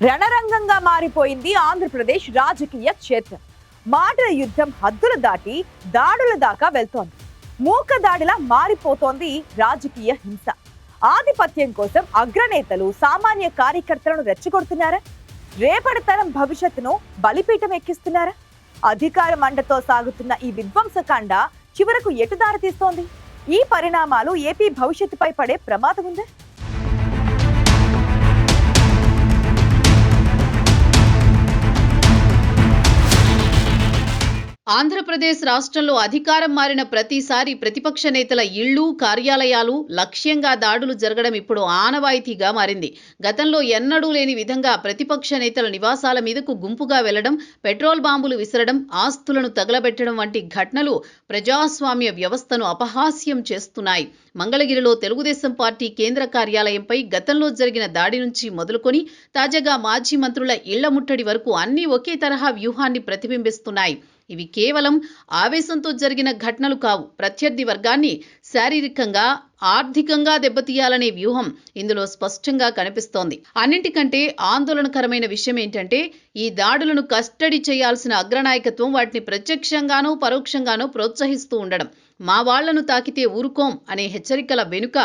రణరంగంగా మారిపోయింది ఆంధ్రప్రదేశ్ రాజకీయ క్షేత్రం. మాటల యుద్ధం హద్దులు దాటి దాడుల దాకా వెళ్తోంది. మూక దాడిలా మారిపోతోంది రాజకీయ హింస. ఆధిపత్యం కోసం అగ్రనేతలు సామాన్య కార్యకర్తలను రెచ్చగొడుతున్నారా? రేపటి తరం భవిష్యత్తును బలిపీఠం ఎక్కిస్తున్నారా? అధికార మండతో సాగుతున్న ఈ విధ్వంసకాండ చివరకు ఎటు దారి తీస్తోంది? ఈ పరిణామాలు ఏపీ భవిష్యత్తుపై పడే ప్రమాదం ఉందా? ఆంధ్రప్రదేశ్ రాష్ట్రంలో అధికారం మారిన ప్రతిసారి ప్రతిపక్ష నేతల ఇళ్లు, కార్యాలయాలు లక్ష్యంగా దాడులు జరగడం ఇప్పుడు ఆనవాయితీగా మారింది. గతంలో ఎన్నడూ లేని విధంగా ప్రతిపక్ష నేతల నివాసాల మీదకు గుంపుగా వెళ్లడం, పెట్రోల్ బాంబులు విసరడం, ఆస్తులను తగలబెట్టడం వంటి ఘటనలు ప్రజాస్వామ్య వ్యవస్థను అపహాస్యం చేస్తున్నాయి. మంగళగిరిలో తెలుగుదేశం పార్టీ కేంద్ర కార్యాలయంపై గతంలో జరిగిన దాడి నుంచి మొదలుకొని తాజాగా మాజీ మంత్రుల ఇళ్ల ముట్టడి వరకు అన్నీ ఒకే తరహా వ్యూహాన్ని ప్రతిబింబిస్తున్నాయి. ఇవి కేవలం ఆవేశంతో జరిగిన ఘటనలు కావు. ప్రత్యర్థి వర్గాన్ని శారీరకంగా, ఆర్థికంగా దెబ్బతీయాలనే వ్యూహం ఇందులో స్పష్టంగా కనిపిస్తోంది. అన్నింటికంటే ఆందోళనకరమైన విషయం ఏంటంటే, ఈ దాడులను కస్టడీ చేయాల్సిన అగ్రనాయకత్వం వాటిని ప్రత్యక్షంగానో పరోక్షంగానో ప్రోత్సహిస్తూ ఉండడం. మా వాళ్లను తాకితే ఊరుకోం అనే హెచ్చరికల వెనుక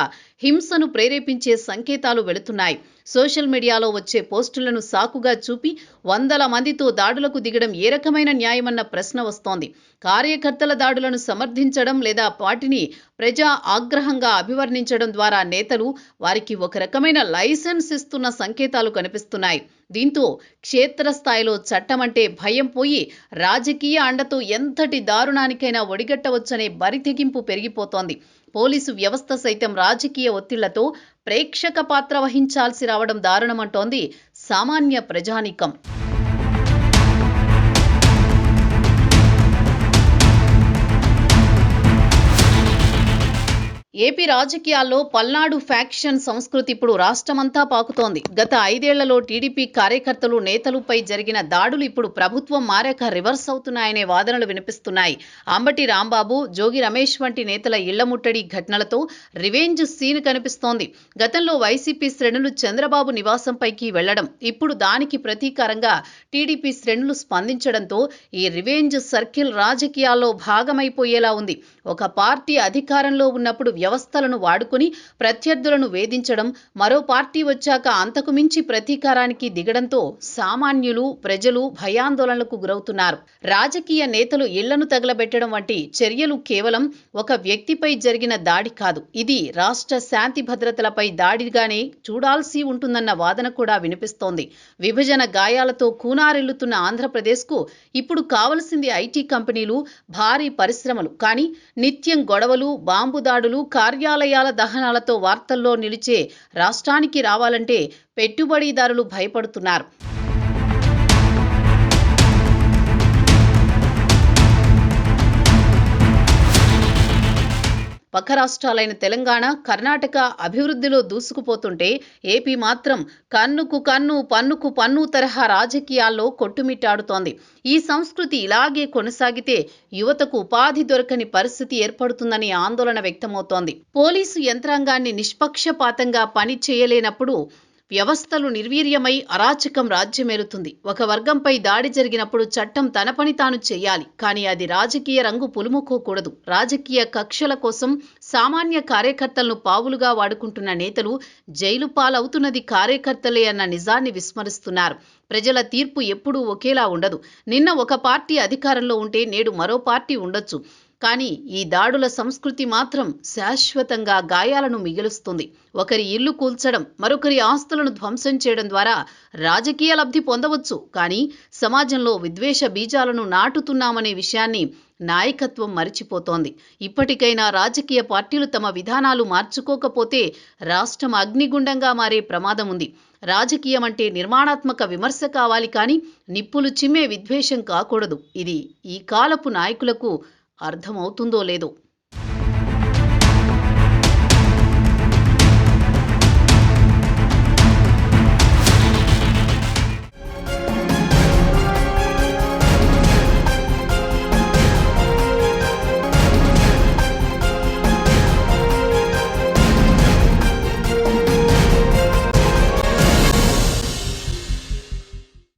హింసను ప్రేరేపించే సంకేతాలు వెళుతున్నాయి. సోషల్ మీడియాలో వచ్చే పోస్టులను సాకుగా చూపి వందల మందితో దాడులకు దిగడం ఏ రకమైన న్యాయమన్న ప్రశ్న వస్తోంది. కార్యకర్తల దాడులను సమర్థించడం లేదా వాటిని ప్రజా ఆగ్రహంగా అభివర్ణించడం ద్వారా నేతలు వారికి ఒక రకమైన లైసెన్స్ ఇస్తున్న సంకేతాలు కనిపిస్తున్నాయి. దీంతో క్షేత్రస్థాయిలో చట్టమంటే భయం పోయి రాజకీయ అండతో ఎంతటి దారుణానికైనా ఒడిగట్టవచ్చనే బరితెగింపు పెరిగిపోతోంది. పోలీసు వ్యవస్థ సైతం రాజకీయ ఒత్తిళ్లతో ప్రేక్షక పాత్ర వహించాల్సి రావడం దారుణమంటోంది సామాన్య ప్రజానీకం. ఏపీ రాజకీయాల్లో పల్నాడు ఫ్యాక్షన్ సంస్కృతి ఇప్పుడు రాష్ట్రమంతా పాకుతోంది. గత 5 ఏళ్లలో టీడీపీ కార్యకర్తలు, నేతలపై జరిగిన దాడులు ఇప్పుడు ప్రభుత్వం మారాక రివర్స్ అవుతున్నాయనే వాదనలు వినిపిస్తున్నాయి. అంబటి రాంబాబు, జోగి రమేష్ వంటి నేతల ఇళ్ల ముట్టడి ఘటనలతో రివెంజ్ సీన్ కనిపిస్తోంది. గతంలో వైసీపీ శ్రేణులు చంద్రబాబు నివాసంపైకి వెళ్లడం, ఇప్పుడు దానికి ప్రతీకారంగా టీడీపీ శ్రేణులు స్పందించడంతో ఈ రివెంజ్ సర్కిల్ రాజకీయాల్లో భాగమైపోయేలా ఉంది. ఒక పార్టీ అధికారంలో ఉన్నప్పుడు వ్యవస్థలను వాడుకుని ప్రత్యర్థులను వేధించడం, మరో పార్టీ వచ్చాక అంతకు మించి ప్రతీకారానికి దిగడంతో సామాన్యులు, ప్రజలు భయాందోళనలకు గురవుతున్నారు. రాజకీయ నేతలు ఇళ్లను తగలబెట్టడం వంటి చర్యలు కేవలం ఒక వ్యక్తిపై జరిగిన దాడి కాదు, ఇది రాష్ట్ర శాంతి భద్రతలపై దాడిగానే చూడాల్సి ఉంటుందన్న వాదన కూడా వినిపిస్తోంది. విభజన గాయాలతో కూనారెల్లుతున్న ఆంధ్రప్రదేశ్కు ఇప్పుడు కావలసింది ఐటీ కంపెనీలు, భారీ పరిశ్రమలు. కానీ నిత్యం గొడవలు, బాంబు దాడులు, కార్యాలయాల దహనాలతో వార్తల్లో నిలిచే రాష్ట్రానికి రావాలంటే పెట్టుబడిదారులు భయపడుతున్నారు. పక్క రాష్ట్రాలైన తెలంగాణ, కర్ణాటక అభివృద్ధిలో దూసుకుపోతుంటే ఏపీ మాత్రం కన్నుకు కన్ను, పన్నుకు పన్ను తరహా రాజకీయాల్లో కొట్టుమిట్టాడుతోంది. ఈ సంస్కృతి ఇలాగే కొనసాగితే యువతకు ఉపాధి దొరకని పరిస్థితి ఏర్పడుతుందని ఆందోళన వ్యక్తమవుతోంది. పోలీసు యంత్రాంగాన్ని నిష్పక్షపాతంగా పని చేయలేనప్పుడు వ్యవస్థలు నిర్వీర్యమై అరాచకం రాజ్యమేలుతుంది. ఒక వర్గంపై దాడి జరిగినప్పుడు చట్టం తన పని తాను చేయాలి, కానీ అది రాజకీయ రంగు పులుముకోకూడదు. రాజకీయ కక్షల కోసం సామాన్య కార్యకర్తలను పావులుగా వాడుకుంటున్న నేతలు జైలు పాలవుతున్నది కార్యకర్తలే అన్న నిజాన్ని విస్మరిస్తున్నారు. ప్రజల తీర్పు ఎప్పుడూ ఒకేలా ఉండదు. నిన్న ఒక పార్టీ అధికారంలో ఉంటే నేడు మరో పార్టీ ఉండొచ్చు. కానీ ఈ దాడుల సంస్కృతి మాత్రం శాశ్వతంగా గాయాలను మిగులుస్తుంది. ఒకరి ఇల్లు కూల్చడం, మరొకరి ఆస్తులను ధ్వంసం చేయడం ద్వారా రాజకీయ లబ్ధి పొందవచ్చు, కానీ సమాజంలో విద్వేష బీజాలను నాటుతున్నామనే విషయాన్ని నాయకత్వం మరిచిపోతోంది. ఇప్పటికైనా రాజకీయ పార్టీలు తమ విధానాలు మార్చుకోకపోతే రాష్ట్రం అగ్నిగుండంగా మారే ప్రమాదం ఉంది. రాజకీయం అంటే నిర్మాణాత్మక విమర్శ కావాలి, కానీ నిప్పులు చిమ్మే విద్వేషం కాకూడదు. ఇది ఈ కాలపు నాయకులకు అర్థమవుతుందో లేదో.